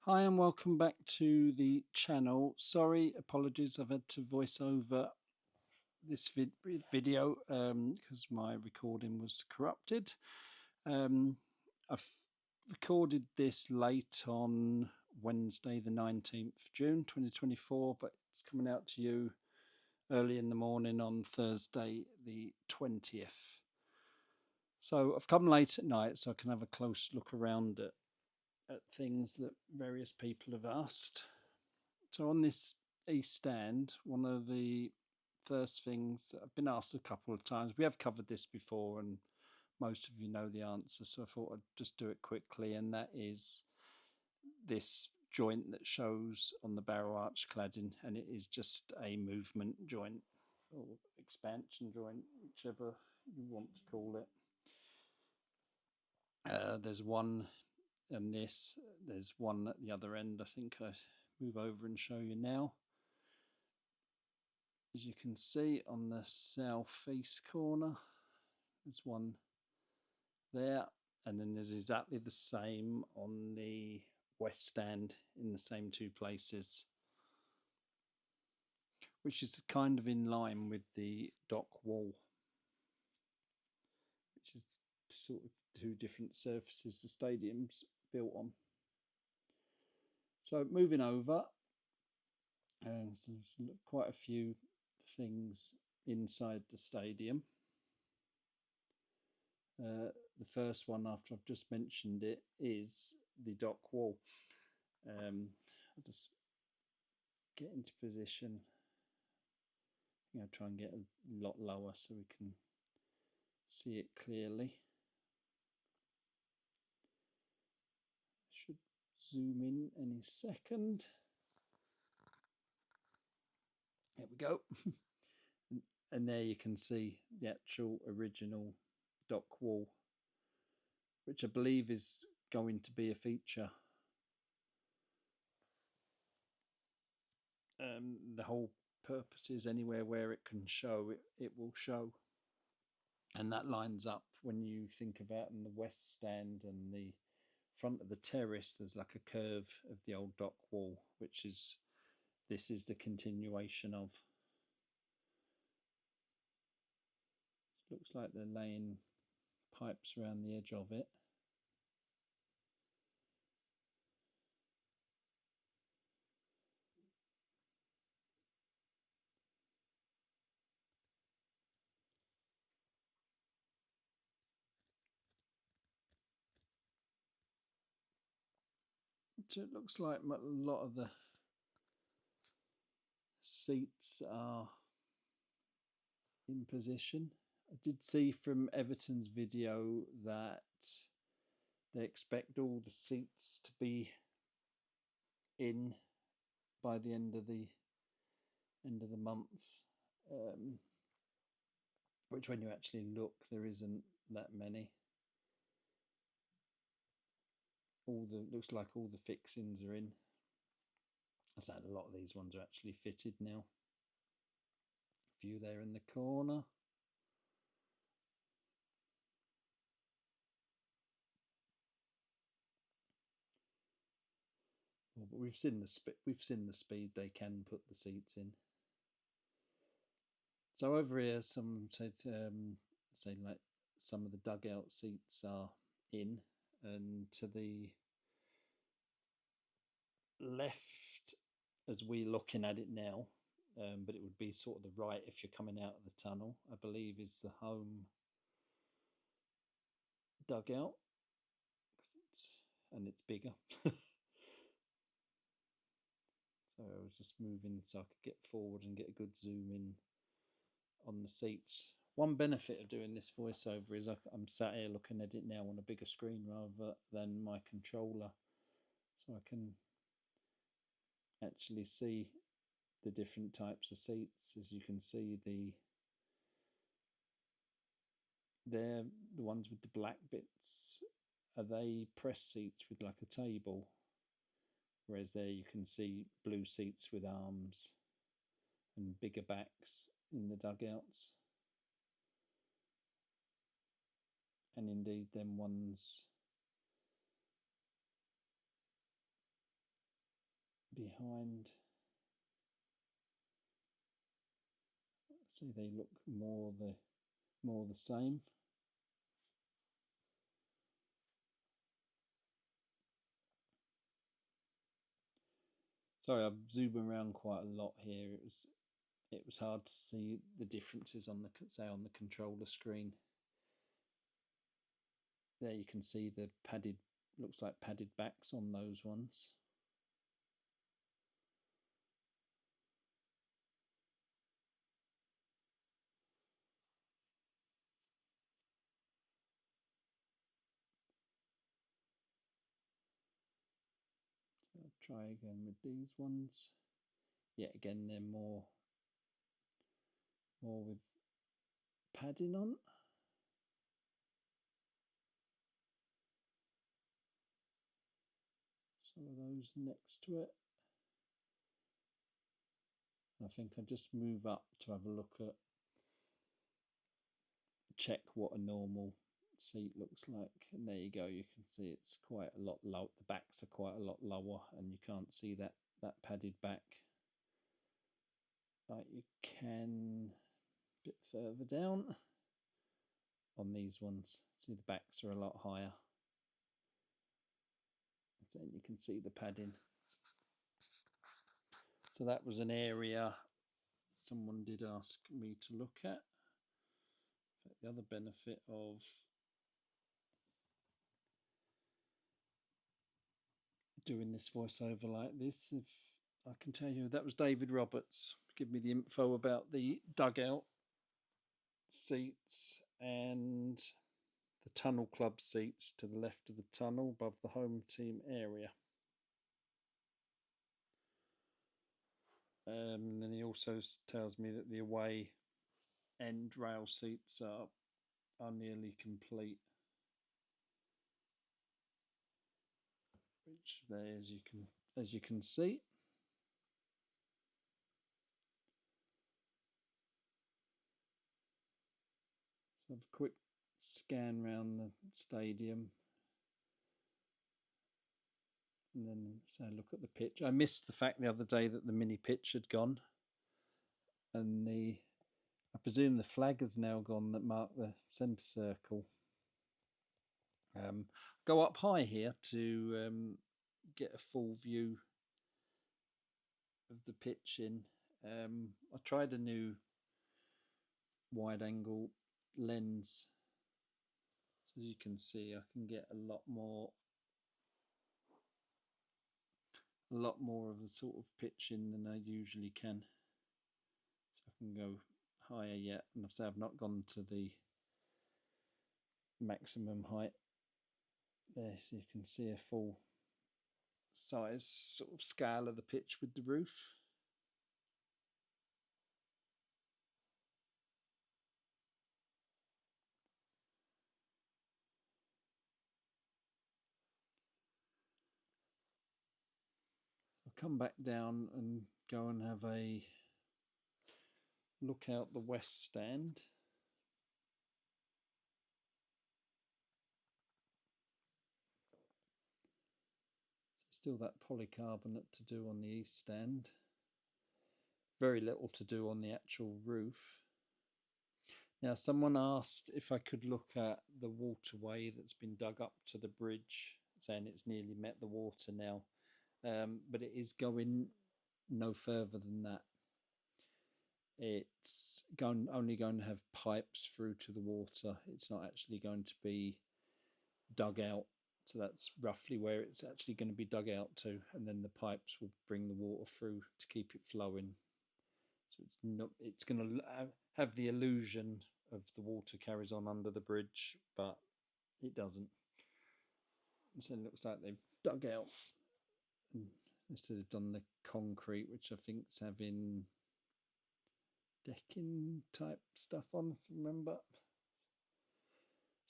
Hi and welcome back to the channel. Sorry, apologies, I've had to voice over this video because my recording was corrupted. I've recorded this late on Wednesday the 19th June 2024, but it's coming out to you early in the morning on Thursday the 20th. So I've come late at night so I can have a close look around at things that various people have asked. So on this e-stand, one of the first things that I've been asked a couple of times, we have covered this before and most of you know the answer, so I thought I'd just do it quickly, and that is this joint that shows on the barrel arch cladding, and it is just a movement joint or expansion joint, whichever you want to call it. There's one in this, there's one at the other end. I think I move over and show you now. As you can see on the southeast corner, there's one there, and then there's exactly the same on the west stand in the same two places, which is kind of in line with the dock wall, which is sort of two different surfaces the stadium's built on. So moving over, and so there's quite a few things inside the stadium. The first one, after I've just mentioned it, is the dock wall. I'll just get into position. I'll try and get a lot lower so we can see it clearly. Should zoom in any second. There we go. And there you can see the actual original dock wall, which I believe is going to be a feature. The whole purpose is anywhere where it can show, it will show. And that lines up when you think about in the west stand and the front of the terrace, there's like a curve of the old dock wall, which is, this is the continuation of. Looks like they're laying pipes around the edge of it. So it looks like a lot of the seats are in position. I did see from Everton's video that they expect all the seats to be in by the end of the month, which when you actually look, there isn't that many. Looks like all the fixings are in. So a lot of these ones are actually fitted now. A few there in the corner. Well, but we've seen the speed they can put the seats in. So over here, someone said, say like some of the dugout seats are in, and to the left, as we're looking at it now, but it would be sort of the right if you're coming out of the tunnel, I believe, is the home dugout, and it's bigger. So I was just moving so I could get forward and get a good zoom in on the seats. One benefit of doing this voiceover is I'm sat here looking at it now on a bigger screen rather than my controller, so I can actually see the different types of seats. As you can see, they're the ones with the black bits, are they press seats with like a table, whereas there you can see blue seats with arms and bigger backs in the dugouts. And indeed them ones behind. See, they look more the same. Sorry, I'm zooming around quite a lot here. It was hard to see the differences on the controller screen. There you can see the padded, looks like padded backs on those ones. So I'll try again with these ones. Yeah, again they're more with padding on. Some of those next to it. I think I just move up to have a look at, check what a normal seat looks like, and there you go. You can see it's quite a lot low. The backs are quite a lot lower, and you can't see that padded back like you can a bit further down on these ones. See, the backs are a lot higher, and then you can see the padding. So that was an area someone did ask me to look at. The other benefit of doing this voiceover like this, if I can tell you, that was David Roberts give me the info about the dugout seats and the tunnel club seats to the left of the tunnel above the home team area. And then he also tells me that the away end rail seats are nearly complete, which there, as you can see. So have a quick scan around the stadium, and then say look at the pitch. I missed the fact the other day that the mini pitch had gone, and I presume the flag has now gone that marked the centre circle. Go up high here to get a full view of the pitch in. I tried a new wide angle lens. So as you can see, I can get a lot more of the sort of pitch in than I usually can. So I can go higher yet, and I've not gone to the maximum height there, so you can see a full size sort of scale of the pitch with the roof. I'll come back down and go and have a look out the west stand. Still that polycarbonate to do on the east stand. Very little to do on the actual roof. Now, someone asked if I could look at the waterway that's been dug up to the bridge, saying it's nearly met the water now, but it is going no further than that. It's only going to have pipes through to the water. It's not actually going to be dug out. So that's roughly where it's actually going to be dug out to, and then the pipes will bring the water through to keep it flowing. So it's going to have the illusion of the water carries on under the bridge, but it doesn't. So it looks like they've dug out instead of done the concrete, which I think is having decking type stuff on, if you remember.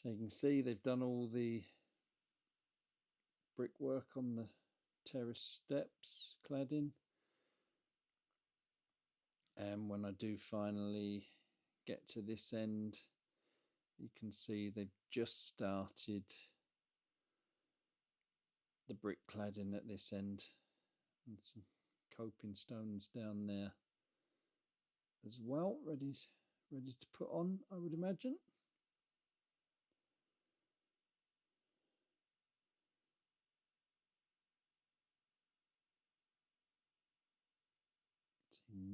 So you can see they've done all the brickwork on the terrace steps, cladding. And when I do finally get to this end, you can see they've just started the brick cladding at this end, and some coping stones down there as well, ready to put on, I would imagine.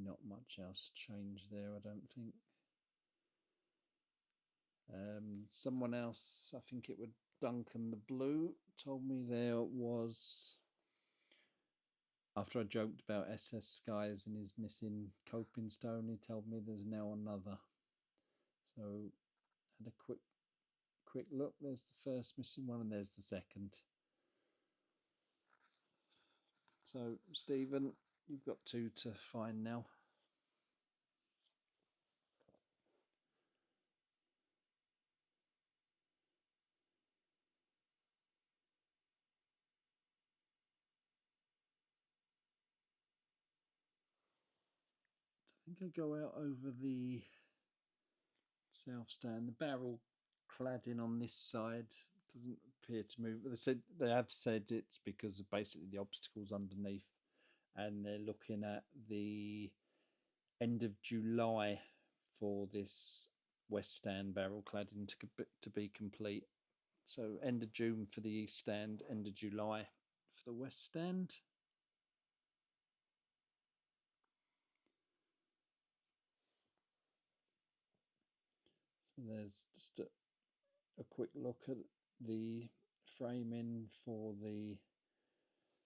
Not much else changed there, I don't think. Someone else, I think it was Duncan the Blue, told me there was, after I joked about SS Skies and his missing coping stone, he told me there's now another. So had a quick look. There's the first missing one and there's the second. So Stephen, you've got 2 to find now. I think I go out over the south stand. The barrel cladding on this side doesn't appear to move. They have said it's because of basically the obstacles underneath, and they're looking at the end of July for this west stand barrel cladding to be complete. So end of June for the east stand, end of July for the west stand. So there's just a quick look at the framing for the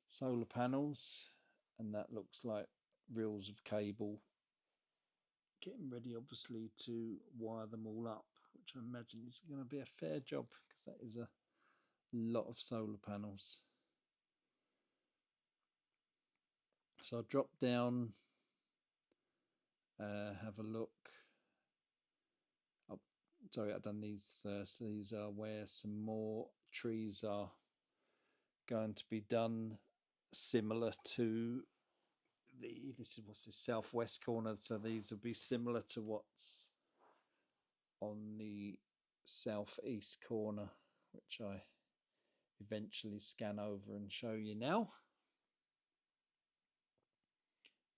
solar panels, and that looks like reels of cable getting ready obviously to wire them all up, which I imagine is going to be a fair job because that is a lot of solar panels. So I'll drop down, have a look. Oh, sorry, I've done these first. These are where some more trees are going to be done, similar to this southwest corner. So these will be similar to what's on the southeast corner, which I eventually scan over and show you now.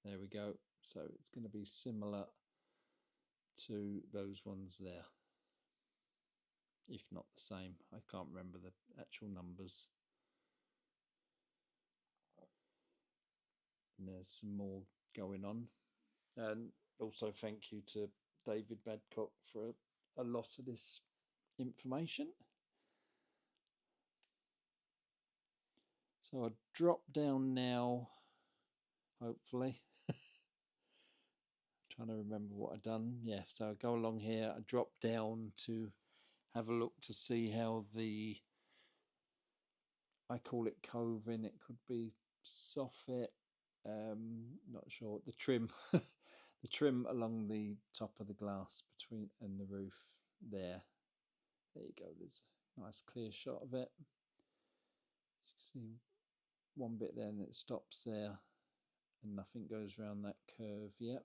There we go. So it's going to be similar to those ones there, if not the same. I can't remember the actual numbers. And there's some more going on. And also thank you to David Badcock for a lot of this information. So I drop down now, hopefully. Trying to remember what I've done. Yeah, so I go along here, I drop down to have a look to see how the, I call it coving, it could be soffit, not sure, the trim, the trim along the top of the glass between and the roof there. There you go, there's a nice clear shot of it. You see one bit there and it stops there and nothing goes around that curve yet.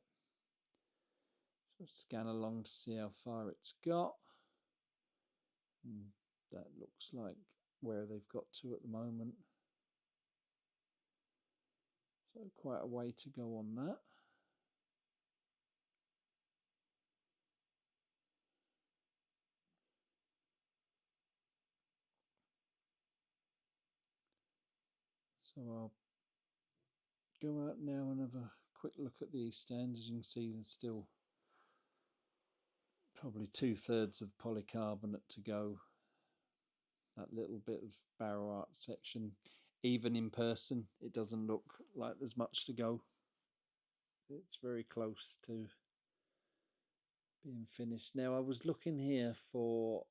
So scan along to see how far it's got. And that looks like where they've got to at the moment. So quite a way to go on that. So I'll go out now and have a quick look at the east stand. As you can see, there's still probably 2/3 of polycarbonate to go. That little bit of barrel art section, even in person, it doesn't look like there's much to go. It's very close to being finished. Now I was looking here for,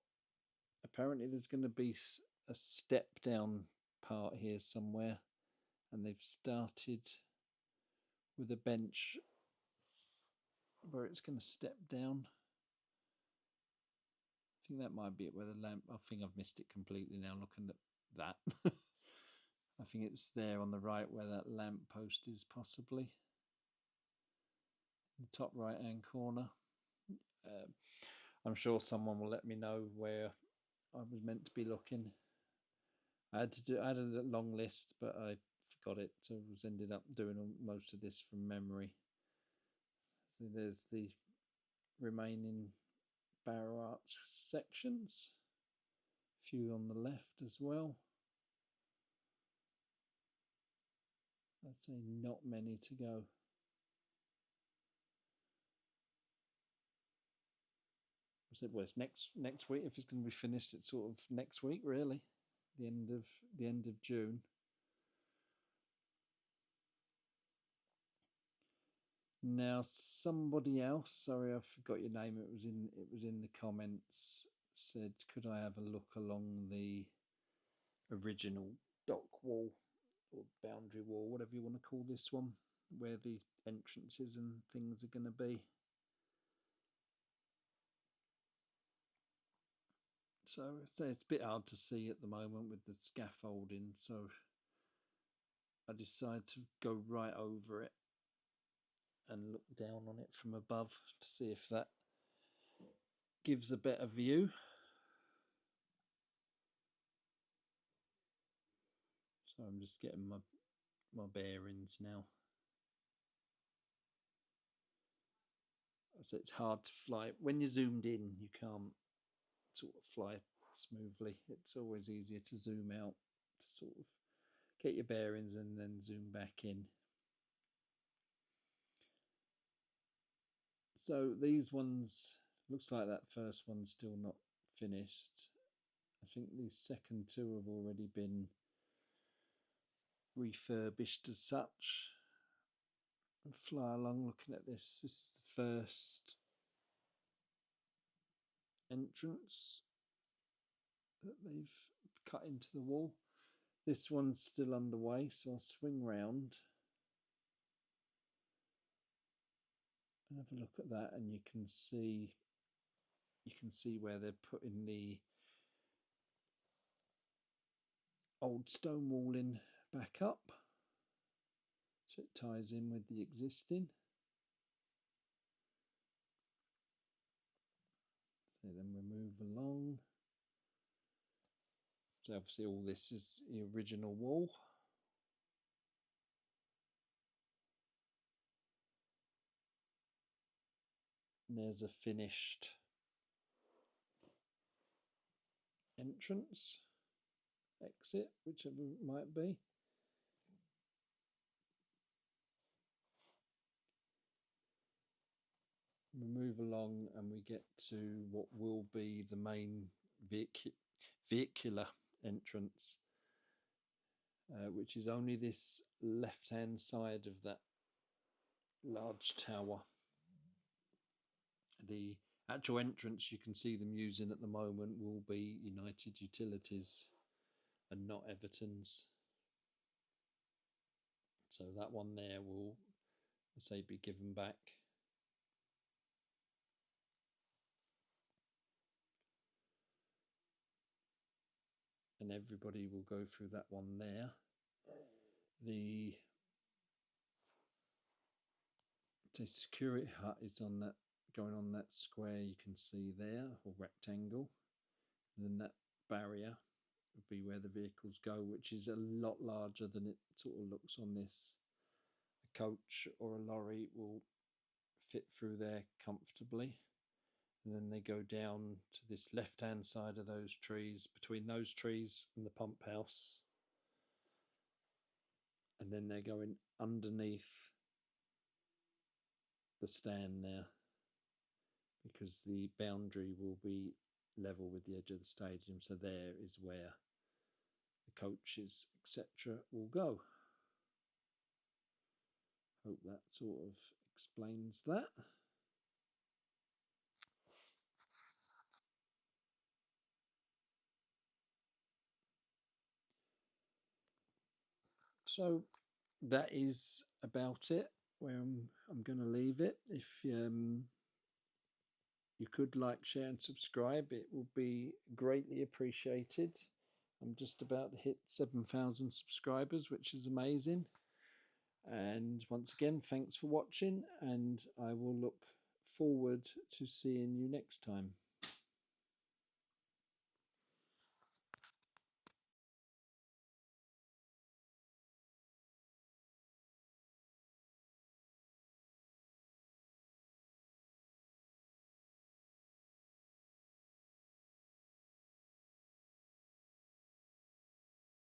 apparently there's going to be a step down part here somewhere, and they've started with a bench where it's going to step down. I think that might be it where the lamp, I think I've missed it completely now looking at that. I think it's there on the right where that lamp post is, possibly in the top right hand corner. I'm sure someone will let me know where I was meant to be looking. I had a long list, but I forgot it, so I was ended up doing most of this from memory. So there's the remaining barrel arch sections, a few on the left as well. I'd say not many to go. I said, well, it's next week. If it's going to be finished, it's sort of next week, really, the end of June. Now, somebody else, sorry, I forgot your name. It was in the comments. Said, could I have a look along the original dock wall or boundary wall, whatever you want to call this one, where the entrances and things are going to be. So it's a bit hard to see at the moment with the scaffolding, so I decided to go right over it and look down on it from above to see if that gives a better view. So I'm just getting my bearings now. So it's hard to fly. When you're zoomed in, you can't sort of fly smoothly. It's always easier to zoom out to sort of get your bearings and then zoom back in. So these ones, looks like that first one's still not finished. I think these second two have already been refurbished as such. And fly along looking at this. This is the first entrance that they've cut into the wall. This one's still underway, so I'll swing round and have a look at that, and you can see where they're putting the old stone walling back up, so it ties in with the existing. So then we move along. So obviously all this is the original wall. And there's a finished entrance, exit, whichever it might be. We move along and we get to what will be the main vehicular entrance, which is only this left-hand side of that large tower. The actual entrance you can see them using at the moment will be United Utilities and not Everton's. So that one there will, let's say, be given back. And everybody will go through that one there. The security hut is on that, going on that square you can see there, or rectangle. And then that barrier would be where the vehicles go, which is a lot larger than it sort of looks on this. A coach or a lorry will fit through there comfortably. And then they go down to this left-hand side of those trees, between those trees and the pump house. And then they're going underneath the stand there, because the boundary will be level with the edge of the stadium. So there is where the coaches, etc., will go. Hope that sort of explains that. So that is about it, where I'm going to leave it. If you could like, share and subscribe, it will be greatly appreciated. I'm just about to hit 7,000 subscribers, which is amazing. And once again, thanks for watching, and I will look forward to seeing you next time.